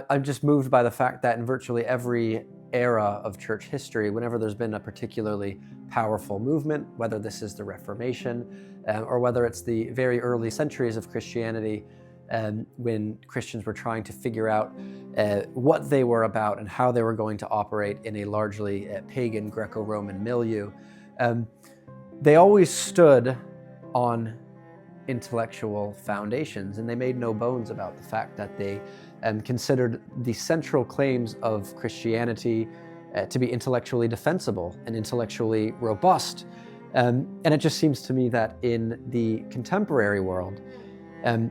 I'm just moved by the fact that in virtually every era of church history, whenever there's been a particularly powerful movement, whether this is the Reformation or whether it's the very early centuries of Christianity, when Christians were trying to figure out what they were about and how they were going to operate in a largely pagan Greco-Roman milieu, they always stood on intellectual foundations, and they made no bones about the fact that they considered the central claims of Christianity to be intellectually defensible and intellectually robust. And it just seems to me that in the contemporary world,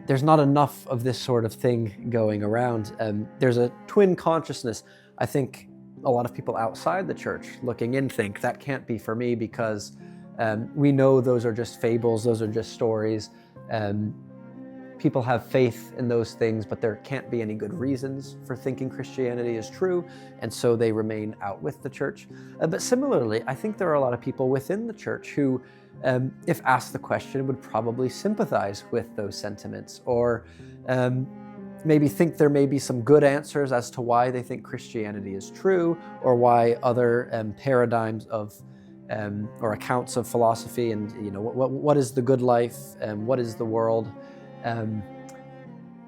there's not enough of this sort of thing going around. There's a twin consciousness. I think a lot of people outside the church looking in think that can't be for me because we know those are just fables, those are just stories. People have faith in those things, but there can't be any good reasons for thinking Christianity is true, and so they remain out with the church. But similarly, I think there are a lot of people within the church who, if asked the question, would probably sympathize with those sentiments, or maybe think there may be some good answers as to why they think Christianity is true, or why other paradigms of or accounts of philosophy and what is the good life and what is the world.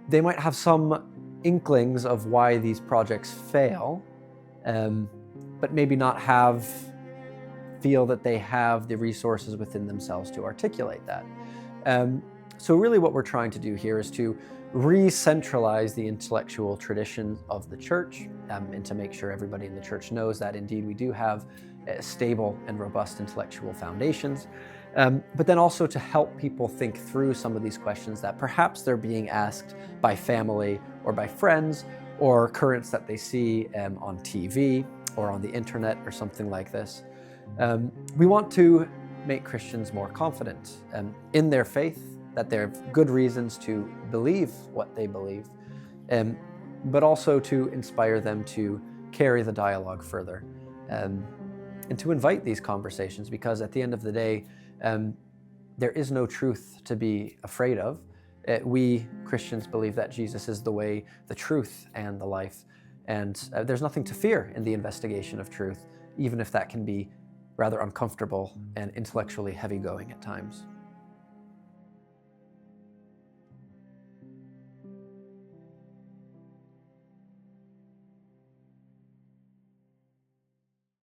They might have some inklings of why these projects fail, but maybe not feel that they have the resources within themselves to articulate that. So really what we're trying to do here is to re-centralize the intellectual tradition of the church, and to make sure everybody in the church knows that indeed we do have stable and robust intellectual foundations, but then also to help people think through some of these questions that perhaps they're being asked by family or by friends, or currents that they see on TV or on the internet or something like this. We want to make Christians more confident in their faith, that they have good reasons to believe what they believe, but also to inspire them to carry the dialogue further, and to invite these conversations, because at the end of the day, there is no truth to be afraid of. We Christians believe that Jesus is the way, the truth, and the life, and there's nothing to fear in the investigation of truth, even if that can be rather uncomfortable and intellectually heavy-going at times.